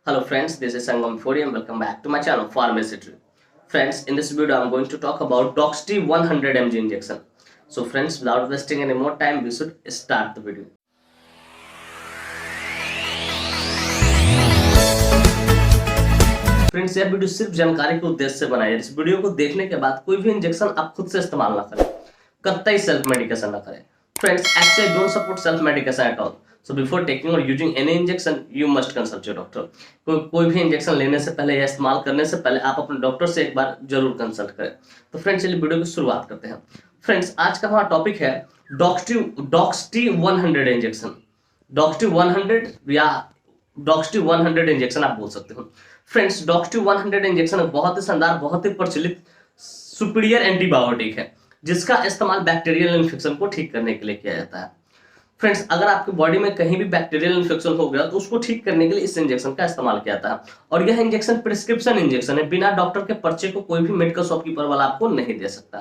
Hello friends, this is Sangam Fodi and welcome back to my channel Pharmacy Tree. Friends, in this video I'm going to talk about Doxty 100 mg injection. So friends, without wasting any more time, we should start the video. Friends, यह video सिर्फ जानकारी के उद्देश्य से बनाई है। इस video को देखने के बाद कोई भी इंजेक्शन आप खुद से इस्तेमाल ना करें, कतई सेल्फ मेडिकेशन ना करें। Friends, actually I don't support self medication at all. So before taking और using any injection you must consult your doctor. कोई भी इंजेक्शन लेने से पहले या इस्तेमाल करने से पहले आप अपने डॉक्टर से एक बार जरूर कंसल्ट करें। तो फ्रेंड्स, चलिए वीडियो की शुरुआत करते हैं। फ्रेंड्स, आज का हमारा टॉपिक है डॉक्सटी 100 इंजेक्शन। डॉक्सटी 100 या डॉक्सटी 100 इंजेक्शन आप बोल सकते हो। फ्रेंड्स, डॉक्सटी 100 इंजेक्शन बहुत ही शानदार, बहुत ही प्रचलित सुपीरियर एंटीबायोटिक है, जिसका इस्तेमाल बैक्टीरियल इन्फेक्शन को ठीक करने के लिए किया जाता है। फ्रेंड्स, अगर आपकी बॉडी में कहीं भी बैक्टीरियल इन्फेक्शन हो गया तो उसको ठीक करने के लिए इस इंजेक्शन का इस्तेमाल किया जाता है। और यह इंजेक्शन प्रिस्क्रिप्शन इंजेक्शन है, बिना डॉक्टर के पर्चे को कोई भी मेडिकल शॉपकीपर वाला आपको नहीं दे सकता।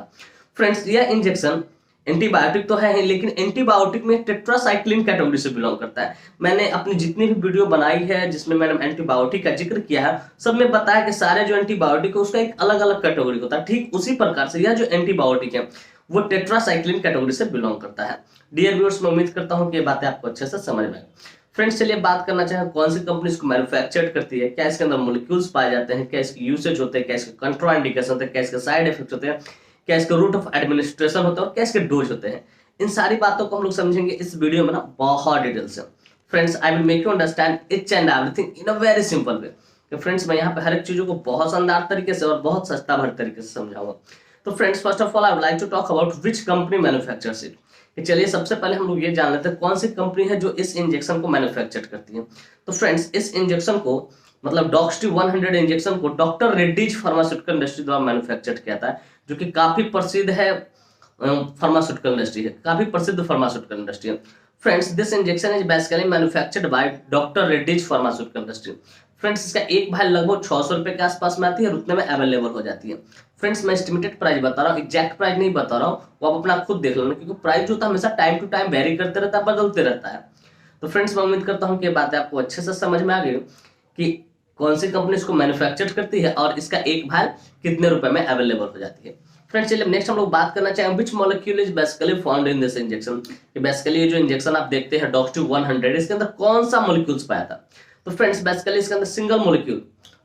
फ्रेंड्स, यह इंजेक्शन एंटीबायोटिक तो है लेकिन एंटीबायोटिक में टेट्रासाइक्लिन कैटेगरी से बिलोंग करता है। मैंने अपनी जितनी भी वीडियो बनाई है जिसमें मैंने एंटीबायोटिक का जिक्र किया है, सब में बताया कि सारे जो एंटीबायोटिक है उसका एक अलग अलग कैटेगरी होता है। ठीक उसी प्रकार से यह जो एंटीबायोटिक है वो टेट्रासाइक्लिन कैटेगरी से बिलोंग करता है। डियर व्यूअर्स, मैं उम्मीद करता हूं कि ये बातें आपको अच्छे से समझ में आए। फ्रेंड्स, चलिए बात करना चाहें कौन सी कंपनी इसको मैन्युफैक्चर करती है, क्या इसके अंदर मोलिक्यूल्स पाए जाते हैं, क्या इसके यूसेज होते हैं, क्या इसके कंट्रोल इंडिकेशन होते हैं, क्या इसके साइड इफेक्ट होते हैं, क्या इसके रूट ऑफ एडमिनिस्ट्रेशन होता है और क्या इसके डोज होते हैं। इन सारी बातों को हम लोग समझेंगे इस वीडियो में ना बहुत डिटेल से। Friends, I will make you understand each and everything in a very simple way. Friends, मैं यहाँ पे हर एक चीजों को बहुत शानदार तरीके से और बहुत सस्ता भर तरीके से समझाऊंगा। तो friends, first of all I would like to talk about which company manufactures it. चलिए सबसे पहले हम लोग ये जान लेते हैं कौन सी कंपनी है जो इस इंजेक्शन को मैन्युफैक्चर करती है। तो फ्रेंड्स, इस इंजेक्शन को मतलब डॉक्सटी 100 इंजेक्शन को डॉक्टर रेड्डीज फार्मास्यूटिकल इंडस्ट्री द्वारा मैन्युफैक्चर किया था, जो कि काफी प्रसिद्ध है फार्मास्यूटिकल इंडस्ट्री है, काफी प्रसिद्ध फार्मास्यूटिकल इंडस्ट्री है। Friends, this injection is basically manufactured by doctor Reddy's pharmaceutical industry. Friends, इसका एक भाई लगभग 600 रुपए के आसपास में आती है और उतने में अवेलेबल हो जाती है। फ्रेंड्स, मैं एस्टिमेटेड प्राइस बता रहा हूँ, एग्जैक्ट प्राइस नहीं बता रहा हूँ, वो आप अपना खुद देख लेना, क्योंकि प्राइस जो होता है हमेशा टाइम टू टाइम वेरी करते रहता है, बदलते रहता है। तो फ्रेंड्स, मैं उम्मीद करता हूँ कि बातें आपको अच्छे से समझ में आ गई कि कौन सी कंपनी इसको मैन्युफैक्चर करती है और इसका एक भाई कितने रुपए में अवेलेबल हो जाती है। फ्रेंड्स, चलिए नेक्स्ट हम लोग बात करना चाहेंगे which molecule is basically found in this injection. Basically ये जो इंजेक्शन आप देखते हैं डॉक्सटी 100, इसके अंदर कौन सा मॉलिक्यूल्स पाया था। तो फ्रेंड्स, बेसिकली इसके अंदर सिंगल मॉलिक्यूल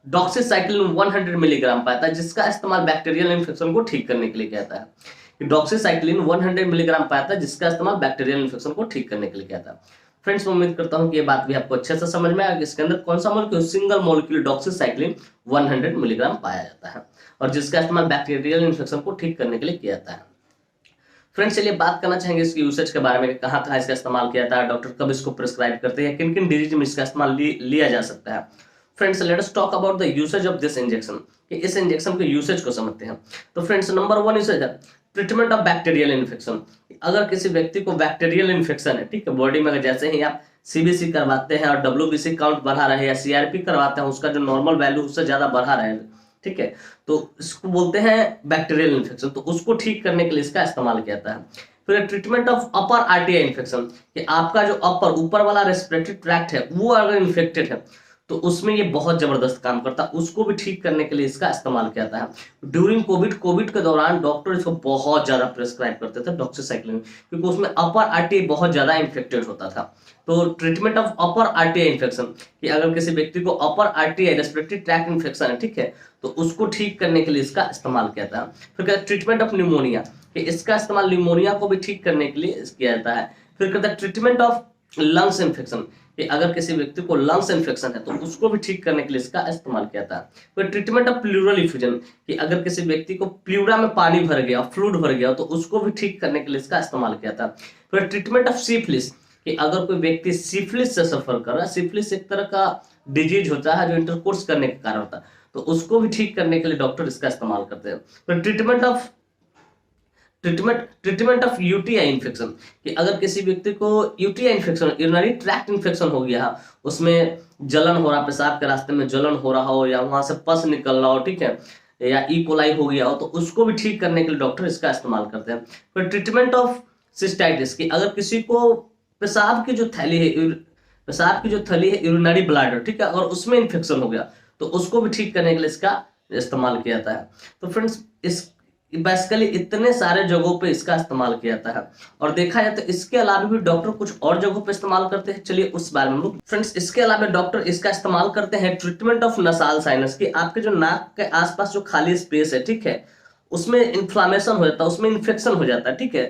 डॉक्सीसाइक्लिन 100 मिलीग्राम पाया था, जिसका इस्तेमाल बैक्टीरियल इन्फेक्शन को ठीक करने के लिए किया जाता है। डॉक्सीसाइक्लिन 100 मिलीग्राम पाया था, जिसका इस्तेमाल बैक्टीरियल इन्फेक्शन को ठीक करने के लिए किया था। फ्रेंड्स, मैं उम्मीद करता हूं कि ये बात भी आपको अच्छे से समझ में आ गई। इसके अंदर कौन सा molecule single molecule doxycycline 100 milligram पाया जाता है और जिसका इस्तेमाल बैक्टीरियल इन्फेक्शन को ठीक करने के लिए किया जाता है। फ्रेंड्स, चलिए बात करना चाहेंगे इसके यूसेज के बारे में, कहाँ कहाँ इसका इस्तेमाल किया जाता है, डॉक्टर कब इसको प्रिस्क्राइब करते हैं, किन किन डिजीज में इसका इस्तेमाल लिया जा सकता है। Friends, let us talk about the usage of this injection, कि इस इंजेक्शन के यूसेज को समझते हैं। तो फ्रेंड्स, नंबर 1 यूसेज है ट्रीटमेंट ऑफ बैक्टीरियल इन्फेक्शन। अगर किसी व्यक्ति को बैक्टीरियल इन्फेक्शन है, ठीक है, बॉडी में, जैसे ही आप सीबीसी करवाते हैं और डब्ल्यूबीसी काउंट बढ़ा रहे हैं या सीआरपी करवाते हैं, उसका जो नॉर्मल वैल्यू उससे ज्यादा बढ़ा रहे हैं, ठीक है, तो इसको बोलते हैं बैक्टीरियल इन्फेक्शन। तो उसको ठीक करने के लिए इसका इस्तेमाल किया जाता है। फिर treatment of upper RTI infection, कि आपका जो ऊपर वाला रेस्पिरेटरी ट्रैक्ट है वो अगर इन्फेक्टेड है तो उसमें ये बहुत जबरदस्त काम करता है, उसको भी ठीक करने के लिए इसका इस्तेमाल किया जाता है। ड्यूरिंग कोविड के दौरान डॉक्टर इसको बहुत ज्यादा प्रिस्क्राइब करते थे डॉक्सीसाइक्लिन, क्योंकि उसमें अपर आरटीआई बहुत ज्यादा इन्फेक्टेड होता था। तो treatment of upper RTI infection, कि अगर किसी व्यक्ति को अपर आरटीआई रेस्पिरेटरी ट्रैक्ट इन्फेक्शन है, ठीक है, तो उसको ठीक करने के लिए इसका इस्तेमाल किया जाता है। फिर ट्रीटमेंट ऑफ न्यूमोनिया, कि इसका इस्तेमाल न्यूमोनिया को भी ठीक करने के लिए किया जाता है। फिर कहता है ट्रीटमेंट ऑफ लंग्स इन्फेक्शन, कि अगर किसी व्यक्ति को लंग्स इन्फेक्शन है तो उसको भी ठीक करने के लिए इसका इस्तेमाल किया जाता है। फिर ट्रीटमेंट ऑफ प्लूरल इफ्यूजन, कि अगर किसी व्यक्ति को प्लूरा में पानी भर गया, फ्लूइड भर गया, तो उसको भी ठीक करने के लिए इसका इस्तेमाल किया जाता है। फिर ट्रीटमेंट ऑफ सिफिलिस, कि अगर कोई व्यक्ति सिफिलिस से सफर कर रहा है, सिफिलिस एक तरह का डिजीज होता है जो इंटरकोर्स करने के कारण होता है, तो उसको भी ठीक करने के लिए डॉक्टर इसका इस्तेमाल करते हैं। फिर ट्रीटमेंट ऑफ यूटीआई इन्फेक्शन, कि अगर किसी व्यक्ति को UTI infection, urinary tract infection हो गया, उसमें जलन हो रहा, पेशाब के रास्ते में जलन हो रहा हो या वहां से पस निकल रहा हो, ठीक है, या ई कोलाई हो गया हो, तो उसको भी ठीक करने के लिए डॉक्टर इसका इस्तेमाल करते हैं। फिर ट्रीटमेंट ऑफ सिस्टाइटिस, कि अगर किसी को पेशाब की जो थैली है, पेशाब की जो थैली है यूरिनरी ब्लैडर, ठीक है, अगर उसमें इन्फेक्शन हो गया तो उसको भी ठीक करने के लिए इसका इस्तेमाल किया जाता है। तो फ्रेंड्स इस बेसिकली इतने सारे जगहों पे इसका इस्तेमाल किया जाता है। और देखा जाए तो इसके अलावा भी डॉक्टर कुछ और जगहों पे इस्तेमाल करते हैं, चलिए उस बारे में लोग। फ्रेंड्स इसके अलावा डॉक्टर इसका इस्तेमाल करते हैं ट्रीटमेंट ऑफ नसाल साइनस की, आपके जो नाक के आसपास जो खाली स्पेस है, ठीक है, उसमें इन्फ्लामेशन हो जाता है, उसमें इन्फेक्शन हो जाता है, ठीक है,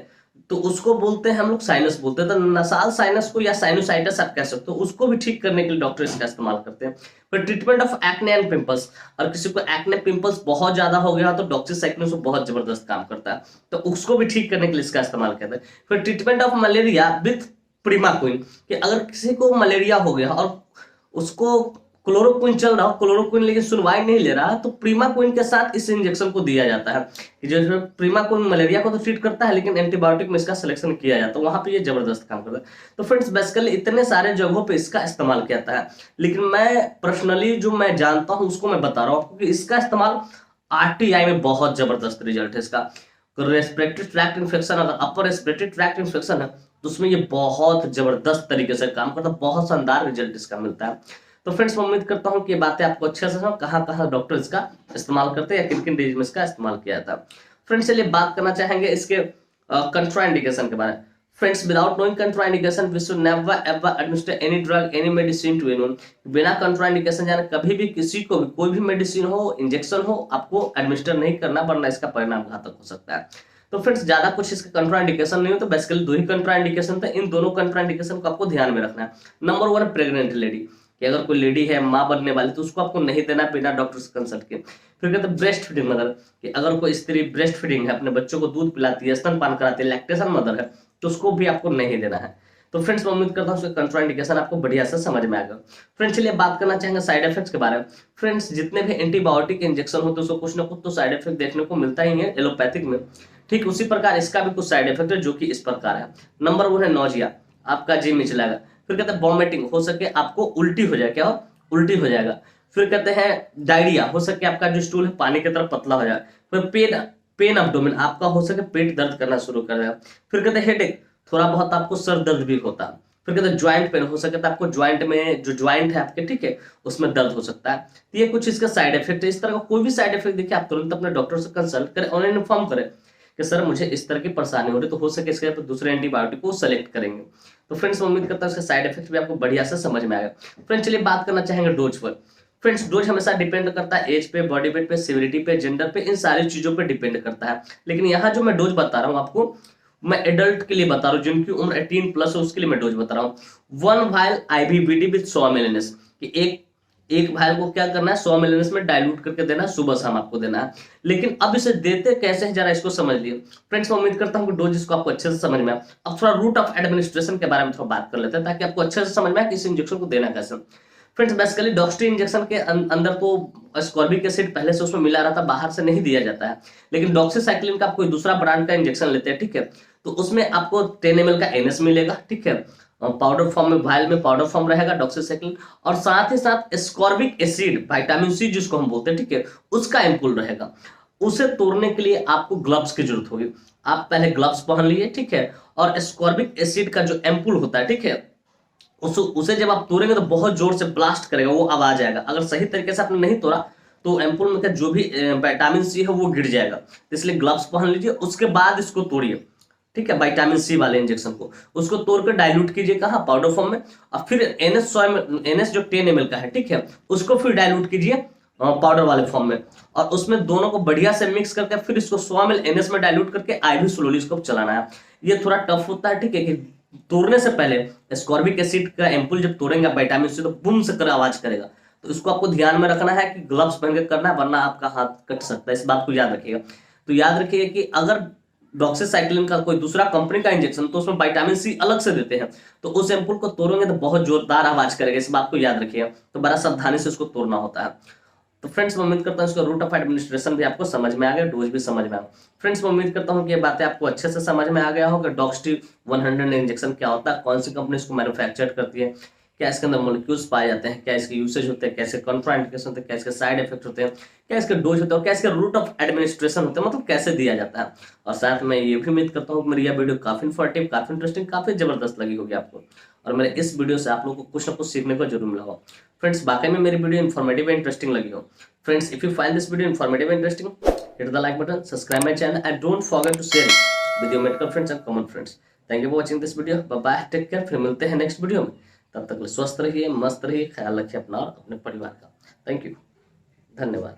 तो उसको बोलते हैं हम लोग साइनस बोलते हैं। तो नसाल साइनस को या साइनोसाइटिस आप कह सकते हो, उसको भी ठीक करने के लिए डॉक्टर इसका इस्तेमाल करते हैं। फिर treatment of acne and pimples, और किसी को एक्ने पिंपल्स बहुत ज्यादा हो गया तो डॉक्सीसाइक्लिन उसको बहुत जबरदस्त काम करता है, तो उसको भी ठीक करने के लिए इसका इस्तेमाल करते हैं। फिर ट्रीटमेंट ऑफ मलेरिया विथ प्रीमाक्विन, कि अगर किसी को मलेरिया हो गया और उसको क्लोरोक्विन चल रहा हो, क्लोरोक्विन लेकिन सुनवाई नहीं ले रहा, तो प्रीमाक्विन के साथ इस इंजेक्शन को दिया जाता है। कि जैसे प्रीमाक्विन मलेरिया को तो ट्रीट करता है लेकिन एंटीबायोटिक में इसका सिलेक्शन किया जाता है, वहां पे ये जबरदस्त काम करता है। तो फ्रेंड्स बेसिकली इतने सारे जगहों पे इसका इस्तेमाल किया जाता है, लेकिन मैं पर्सनली जो मैं जानता हूं उसको मैं बता रहा हूं, क्योंकि इसका इस्तेमाल आरटीआई में बहुत जबरदस्त रिजल्ट है इसका। रेस्पिरेटरी ट्रैक्ट इन्फेक्शन, अगर अपर रेस्पिरेटरी ट्रैक्ट इन्फेक्शन है तो उसमें ये बहुत जबरदस्त तरीके से काम करता है, बहुत शानदार रिजल्ट इसका मिलता है। तो फ्रेंड्स मैं उम्मीद करता हूं कि ये बातें आपको अच्छे से समझ, कहां कहां डॉक्टर इसका इस्तेमाल करते हैं या किन किन डिजीज में इसका इस्तेमाल किया जाता है। फ्रेंड्स चलिए बात करना चाहेंगे इसके कंट्राइंडिकेशन के बारे में। Friends without knowing contraindication we should never ever administer any drug any medicine to anyone. बिना कंट्राइंडिकेशन यानी कभी भी किसी को भी कोई भी मेडिसिन हो, इंजेक्शन हो, आपको एडमिनिस्टर नहीं करना, वरना इसका परिणाम घातक हो सकता है। तो फ्रेंड्स ज्यादा कुछ इसका कंट्राइंडिकेशन नहीं हो, तो बेसिकली 2 ही कंट्राइंडिकेशन थे, इन दोनों कंट्राइंडिकेशन को आपको ध्यान में रखना है। नंबर 1 प्रेग्नेंट लेडी, कि अगर कोई लेडी है मां बनने वाली तो उसको आपको नहीं देना बिना डॉक्टर से कंसल्ट के। फिर कहते हैं ब्रेस्ट फीडिंग मदर, कि अगर कोई स्त्री ब्रेस्ट फीडिंग है, अपने बच्चों को दूध पिलाती है, स्तनपान कराती है, लैक्टेशन मदर है, तो उसको भी आपको नहीं देना है। तो फ्रेंड्स मैं उम्मीद करता हूँ उसके कंट्राइंडिकेशन आपको बढ़िया से समझ में आ गया। फ्रेंड्स चलिए बात करना चाहेंगे साइड इफेक्ट्स के बारे में। फ्रेंड्स जितने भी एंटीबायोटिक इंजेक्शन होते हैं उसको कुछ ना कुछ तो साइड इफेक्ट देखने को मिलता ही है एलोपैथिक में, ठीक उसी प्रकार इसका भी कुछ साइड इफेक्ट है जो कि इस प्रकार है। नंबर 1 है नोजिया, आपका जी मिचलाएगा। फिर कहते हैं वॉमिटिंग, हो सके आपको उल्टी हो जाए, क्या हो, उल्टी हो जाएगा। फिर कहते हैं डायरिया, हो सके आपका जो स्टूल है पानी की तरफ पतला हो जाए। फिर पेन अब्डोमेन, आपका हो सके पेट दर्द करना शुरू कर देगा। फिर कहते हैं हेडेक, थोड़ा बहुत आपको सर दर्द भी होता है। फिर कहते हैं ज्वाइंट पेन, हो सके तो आपको ज्वाइंट में जो ज्वाइंट है आपके, ठीक है, उसमें दर्द हो सकता है। तो ये कुछ इसका साइड इफेक्ट है। इस तरह का कोई भी साइड इफेक्ट देखिए आप तुरंत अपने डॉक्टर से कंसल्ट करें, ऑनलाइन इन्फॉर्म करें कि सर मुझे इस तरह की परेशानी हो रही, तो हो सके इसके पर दूसरे एंटीबायोटिक को सेलेक्ट करेंगे। तो फ्रेंड्स मैं उम्मीद करता हूँ इसका साइड इफेक्ट भी आपको बढ़िया से समझ में आएगा। फ्रेंड्स चलिए बात करना चाहेंगे डोज पर। फ्रेंड्स डोज हमेशा डिपेंड करता है एज पे, बॉडी वेट पे, सिविरिटी पे, जेंडर पे, इन सारी चीजों पे डिपेंड करता है। लेकिन यहाँ जो मैं डोज बता रहा हूँ आपको, मैं एडल्ट के लिए बता रहा हूँ, जिनकी उम्र 18 प्लस है उसके लिए मैं डोज बता रहा हूँ। 1 वाइल आईवीबीडी विद 100 ml, कि एक वाइल को क्या करना है, 100 ml में डाइल्यूट करके देना है, सुबह शाम आपको देना है। लेकिन अब इसे देते कैसे हैं जरा इसको समझ लिए। फ्रेंड्स मैं उम्मीद करता हूँ कि डोज इसको आपको अच्छे से समझ में आए। अब थोड़ा रूट ऑफ एडमिनिस्ट्रेशन के बारे में थोड़ा बात कर लेते हैं ताकि आपको अच्छे से समझ में आए कि इस इंजेक्शन को देना कैसे। फ्रेंड्स बेसिकली डॉक्सी इंजेक्शन के अंदर तो स्कॉर्बिक एसिड पहले से उसमें मिला रहा था, बाहर से नहीं दिया जाता है। लेकिन डॉक्सीसाइक्लिन का आप कोई दूसरा ब्रांड का इंजेक्शन लेते हैं, ठीक है, तो उसमें आपको 10 ml का एनएस मिलेगा, ठीक है, पाउडर फॉर्म में, वायल में पाउडर फॉर्म रहेगा डॉक्सीसाइक्लिन, और साथ ही साथ स्कॉर्बिक एसिड, विटामिन सी जिसको हम बोलते हैं, ठीक है, उसका एम्पुल रहेगा। उसे तोड़ने के लिए आपको ग्लव्स की जरूरत होगी। आप पहले ग्लव्स पहन लिए, ठीक है, और स्कॉर्बिक एसिड का जो एम्पुल होता है, ठीक है, उसे जब आप तोड़ेंगे तो बहुत जोर से ब्लास्ट करेगा, वो आवाज आएगा। अगर सही तरीके से आपने नहीं तोड़ा तो एम्पुल में का जो भी विटामिन सी है वो गिर जाएगा, इसलिए ग्लव्स पहन लीजिए। उसके बाद इसको तोड़िए, ठीक है, विटामिन सी वाले इंजेक्शन को उसको तोड़कर डाइल्यूट कीजिए, कहाँ, पाउडर फॉर्म में, और फिर एनएस जो 10 ml का है, ठीक है, उसको फिर डाइल्यूट कीजिए पाउडर वाले फॉर्म में, और उसमें दोनों को बढ़िया से मिक्स करके फिर इसको 100 ml एनएस में डाइल्यूट करके आईवी स्लोली इसको चलाना है। ये थोड़ा टफ होता है, ठीक है, कि तोड़ने से पहले स्कॉर्बिक एसिड का एम्पुल जब तोड़ेंगे विटामिन सी तो बूम से कर आवाज करेगा। तो इसको आपको ध्यान में रखना है कि ग्लव्स पहन के करना है, वरना आपका हाथ कट सकता है, इस बात को याद रखिएगा। तो याद रखिए कि अगर डॉक्सीसाइक्लिन का कोई दूसरा कंपनी का इंजेक्शन तो उसमें विटामिन सी अलग से देते हैं, तो उस एम्पुल को तोड़ेंगे तो बहुत जोरदार आवाज करेगा, इस बात को याद रखिएगा। तो बड़ा सावधानी से उसको तोड़ना होता है। तो फ्रेंड्स मैं उम्मीद करता हूँ इसका रूट ऑफ एडमिनिस्ट्रेशन भी आपको समझ में आ गया, डोज भी समझ में आ गया। फ्रेंड्स मैं उम्मीद करता हूँ कि ये बातें आपको अच्छे से समझ में आ गया होगा। डॉक्सी 100 इंजेक्शन क्या होता है, कौन सी कंपनी इसको मैन्युफैक्चर करती है, क्या इसके अंदर मॉलिक्यूल्स पाए जाते हैं, क्या इसके यूसेज होते हैं, कैसे कॉन्ट्राइंडिकेशन होते हैं, क्या इसके साइड इफेक्ट होते हैं, क्या इसके डोज होते हैं और क्या इसके रूट ऑफ एडमिनिस्ट्रेशन होते हैं, मतलब कैसे दिया जाता है। और साथ में ये भी उम्मीद करता हूँ कि मेरी यह वीडियो काफी इन्फॉर्मेटिव, काफी इंटरेस्टिंग, काफी जबरदस्त लगी होगी आपको, और मेरे इस वीडियो से आप लोगों को कुछ ना कुछ सीखने को जरूर मिला हो। फ्रेंड्स, बाकी में मेरी वीडियो इन्फॉर्मेटिव एंड इंटरेस्टिंग लगी हो, friends, if you find this video informative and interesting, hit the like button, subscribe my channel, and don't forget to share it with your medical friends and common friends. Thank you for watching this video. Bye bye, take care. फिर मिलते हैं next video में। तब तक स्वस्थ रहिए, मस्त रहिए, ख्याल रखिए अपना और अपने परिवार का। थैंक यू, धन्यवाद।